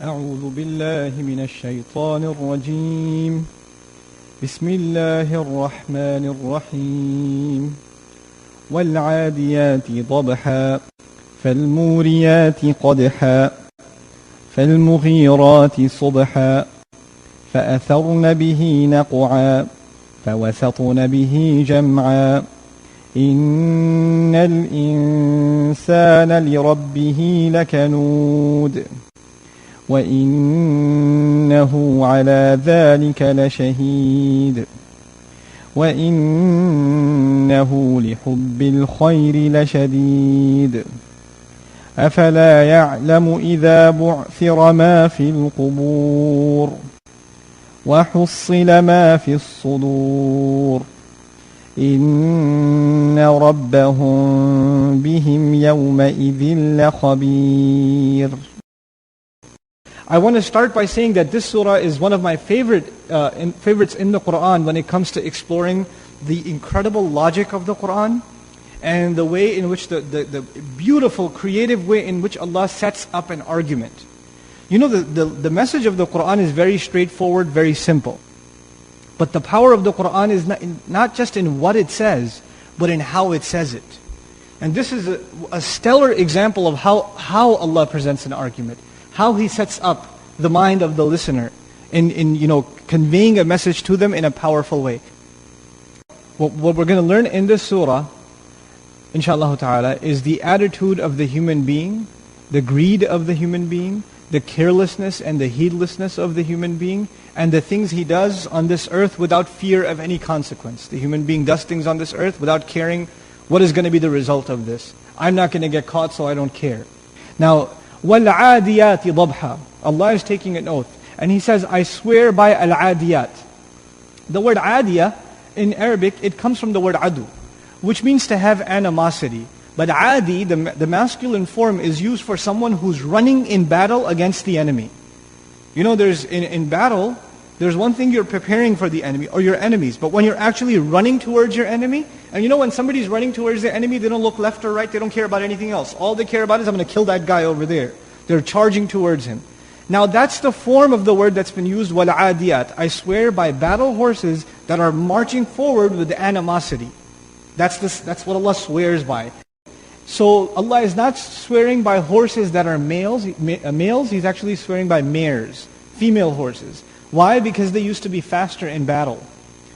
أعوذ بالله من الشيطان الرجيم بسم الله الرحمن الرحيم والعاديات ضبحا فالموريات قدحا فالمغيرات صبحا فأثرن به نقعا فوسطن به جمعا إن الإنسان لربه لكنود وإنه على ذلك لشهيد وإنه لحب الخير لشديد أفلا يعلم إذا بعثر ما في القبور وحصل ما في الصدور إن ربهم بهم يومئذ لخبير. I want to start by saying that this surah is one of my favorites in the Quran when it comes to exploring the incredible logic of the Quran and the way in which the beautiful, creative way in which Allah sets up an argument. You know, the message of the Quran is very straightforward, very simple. But the power of the Quran is not just in what it says, but in how it says it. And this is a stellar example of how Allah presents an argument. How He sets up the mind of the listener in conveying a message to them in a powerful way. What we're going to learn in this surah, inshallah ta'ala, is the attitude of the human being, the greed of the human being, the carelessness and the heedlessness of the human being, and the things he does on this earth without fear of any consequence. The human being does things on this earth without caring what is going to be the result of this. I'm not going to get caught, so I don't care. Now, وَالْعَادِيَاتِ ضَبْحًا. Allah is taking an oath. And He says, I swear by al-adiyat. The word adiyah, in Arabic, it comes from the word adu, which means to have animosity. But adi, the masculine form, is used for someone who's running in battle against the enemy. You know, in battle, there's one thing you're preparing for the enemy, or your enemies. But when you're actually running towards your enemy, and you know when somebody's running towards the enemy, they don't look left or right, they don't care about anything else. All they care about is, I'm going to kill that guy over there. They're charging towards him. Now that's the form of the word that's been used, wal-adiyat. I swear by battle horses that are marching forward with animosity. That's what Allah swears by. So Allah is not swearing by horses that are males. He's actually swearing by mares, female horses. Why? Because they used to be faster in battle.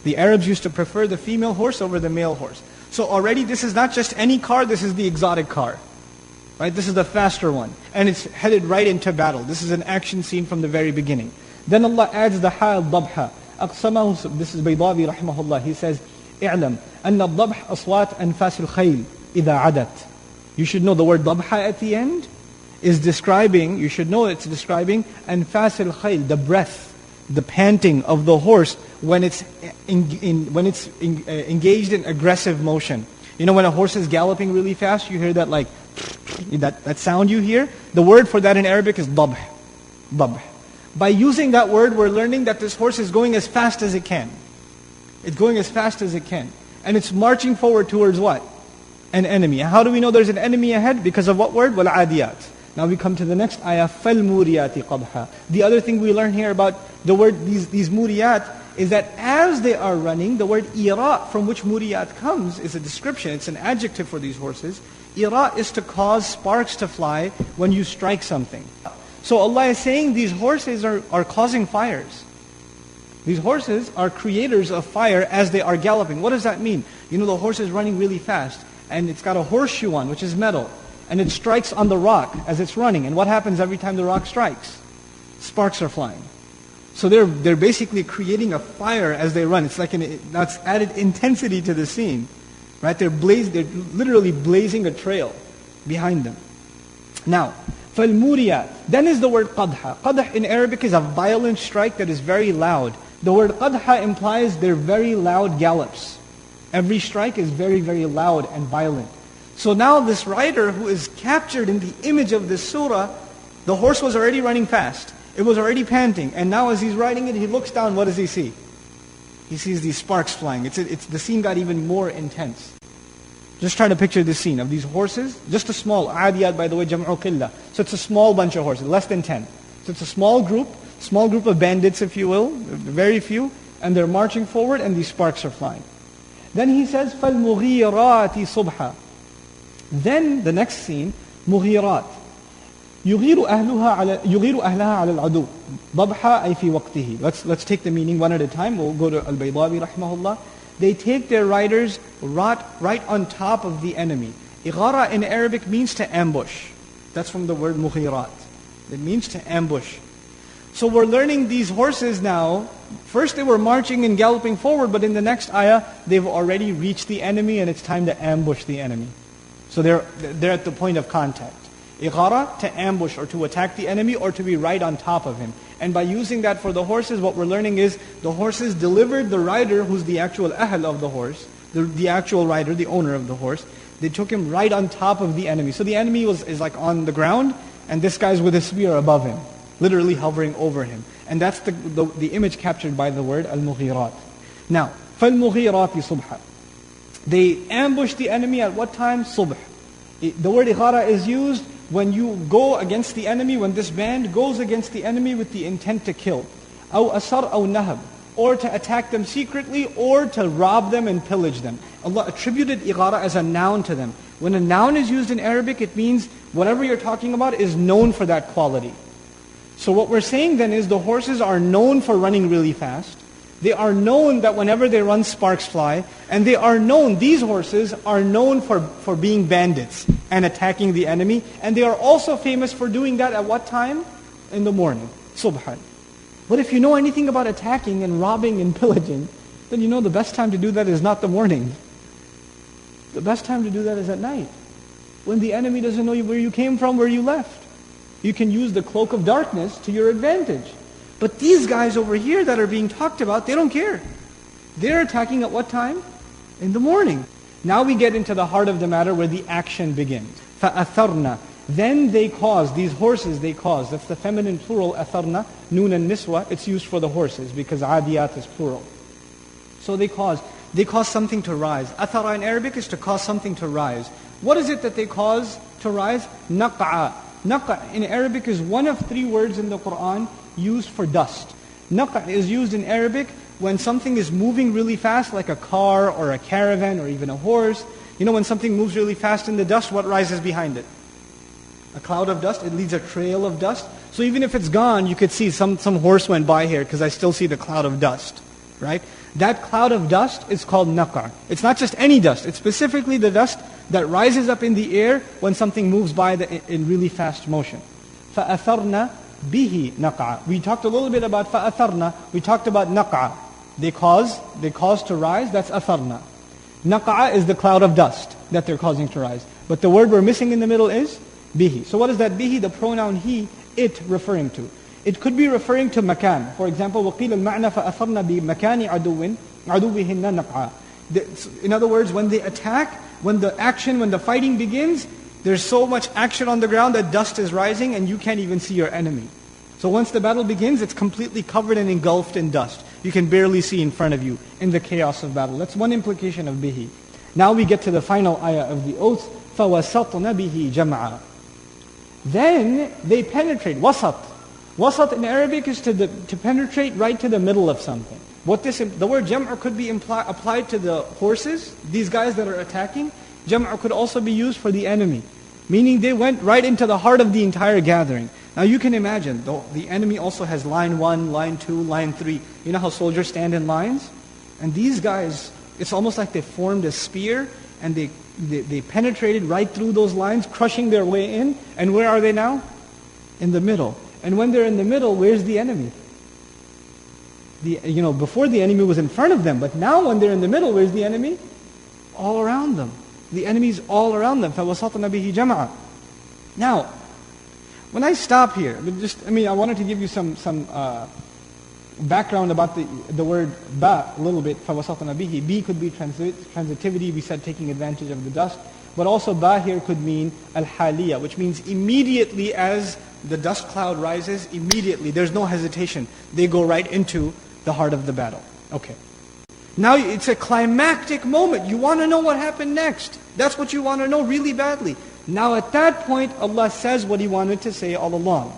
The Arabs used to prefer the female horse over the male horse. So already this is not just any car, this is the exotic car. Right? This is the faster one. And it's headed right into battle. This is an action scene from the very beginning. Then Allah adds the ha'al dabha. أقسمه, this is Baydawi rahimahullah. He says, اعلم أن الضبح أصوات أنفاس الخيل إذا عدت. You should know the word dabha at the end is describing, you should know it's describing أنفاس الخيل, the breath, the panting of the horse when it's engaged in aggressive motion. You know when a horse is galloping really fast, you hear that like, that sound you hear? The word for that in Arabic is dabh. Dabh. By using that word, we're learning that this horse is going as fast as it can. It's going as fast as it can. And it's marching forward towards what? An enemy. How do we know there's an enemy ahead? Because of what word? وَالْعَادِيَاتِ. Now we come to the next ayah, فَالْمُورِيَاتِ قَدْحًا. The other thing we learn here about the word, these muriyat, is that as they are running, the word ira, from which muriyat comes, is a description, it's an adjective for these horses. Ira is to cause sparks to fly when you strike something. So Allah is saying these horses are causing fires. These horses are creators of fire as they are galloping. What does that mean? You know, the horse is running really fast, and it's got a horseshoe on, which is metal, and it strikes on the rock as it's running. And what happens every time the rock strikes? Sparks are flying. So they're basically creating a fire as they run. It's like that's added intensity to the scene. Right? They're literally blazing a trail behind them. Now, فَالْمُورِيَاتِ. Then is the word qadha. Qadh in Arabic is a violent strike that is very loud. The word qadha implies they're very loud gallops. Every strike is very, very loud and violent. So now this rider who is captured in the image of this surah, the horse was already running fast. It was already panting. And now as he's riding it, he looks down, what does he see? He sees these sparks flying. The scene got even more intense. Just try to picture this scene of these horses. Just a small, adiyat by the way, jam'u qillah. So it's a small bunch of horses, less than 10. So it's a small group of bandits, if you will, very few, and they're marching forward and these sparks are flying. Then he says, فَالْمُغِيرَاتِ صُبْحًا. Then the next scene, مُغِيرات. يغير أهلها على العدو ضبحا أي في وقته. Let's take the meaning one at a time. We'll go to Al-Baydawi rahimahullah. They take their riders right on top of the enemy. Ighara in Arabic means to ambush. That's from the word mughirat. It means to ambush. So we're learning these horses now. First they were marching and galloping forward, but in the next ayah, they've already reached the enemy and it's time to ambush the enemy. So they're at the point of contact. Ighara, to ambush or to attack the enemy or to be right on top of him. And by using that for the horses, what we're learning is the horses delivered the rider, who's the actual ahl of the horse, the actual rider, the owner of the horse. They took him right on top of the enemy. So the enemy is like on the ground, and this guy's with a spear above him, literally hovering over him. And that's the image captured by the word al-mughirat. Now, فَالْمُغِيرَاتِ صُبْحًا. They ambushed the enemy at what time? Subh. The word ighara is used when you go against the enemy, when this band goes against the enemy with the intent to kill. أو أسر أو نهب. Or to attack them secretly, or to rob them and pillage them. Allah attributed ighara as a noun to them. When a noun is used in Arabic, it means whatever you're talking about is known for that quality. So what we're saying then is the horses are known for running really fast. They are known that whenever they run, sparks fly. And they are known, these horses are known for being bandits and attacking the enemy. And they are also famous for doing that at what time? In the morning. Subhan. But if you know anything about attacking and robbing and pillaging, then you know the best time to do that is not the morning. The best time to do that is at night. When the enemy doesn't know where you came from, where you left. You can use the cloak of darkness to your advantage. But these guys over here that are being talked about, they don't care. They're attacking at what time? In the morning. Now we get into the heart of the matter where the action begins. فَأَثَرْنَا. Then they cause, these horses they cause, that's the feminine plural, atharna, noon and niswa, it's used for the horses because adiyat is plural. So they cause something to rise. Athara in Arabic is to cause something to rise. What is it that they cause to rise? Naq'a. Naq'a in Arabic is one of three words in the Quran used for dust. Naq'a is used in Arabic when something is moving really fast, like a car or a caravan or even a horse. You know when something moves really fast in the dust, what rises behind it? A cloud of dust, it leaves a trail of dust. So even if it's gone, you could see some horse went by here because I still see the cloud of dust, right? That cloud of dust is called naq'a. It's not just any dust, it's specifically the dust that rises up in the air when something moves by in really fast motion. فَأَثَرْنَا بِهِ نَقْعَ. We talked a little bit about فَأَثَرْنَا, we talked about naq'a. They cause to rise, that's atharna. Naq'a is the cloud of dust that they're causing to rise. But the word we're missing in the middle is bihi. So what is that bihi? The pronoun he, it referring to. It could be referring to makan. For example, وَقِيلَ الْمَعْنَى فَأَثَرْنَا بِمَكَانِ عَدُوِّهِنَّ نَقْعًا. In other words, when they attack, when the fighting begins, there's so much action on the ground that dust is rising and you can't even see your enemy. So once the battle begins, it's completely covered and engulfed in dust. You can barely see in front of you in the chaos of battle. That's one implication of bihi. Now we get to the final ayah of the oath. فَوَسَطْنَ بِهِ جَمْعًا. Then they penetrate. Wasat. Wasat in Arabic is to penetrate right to the middle of something. The word jam'a could be applied to the horses, these guys that are attacking. Jam'a could also be used for the enemy. Meaning they went right into the heart of the entire gathering. Now you can imagine, the enemy also has line 1, line 2, line 3. You know how soldiers stand in lines? And these guys, it's almost like they formed a spear and they penetrated right through those lines, crushing their way in. And where are they now? In the middle. And when they're in the middle, where's the enemy? Before the enemy was in front of them, but now when they're in the middle, where's the enemy? All around them. The enemy's all around them. فَوَسَطْنَ بِهِ جَمْعًا. Now, when I stop here, I wanted to give you some background about the word ba a little bit. فَوَسَطْنَ بِهِ. Bi could be transitivity, we said taking advantage of the dust. But also ba here could mean al-haliyah, which means immediately as the dust cloud rises, immediately, there's no hesitation. They go right into the heart of the battle. Okay. Now it's a climactic moment. You want to know what happened next. That's what you want to know really badly. Now at that point, Allah says what He wanted to say all along.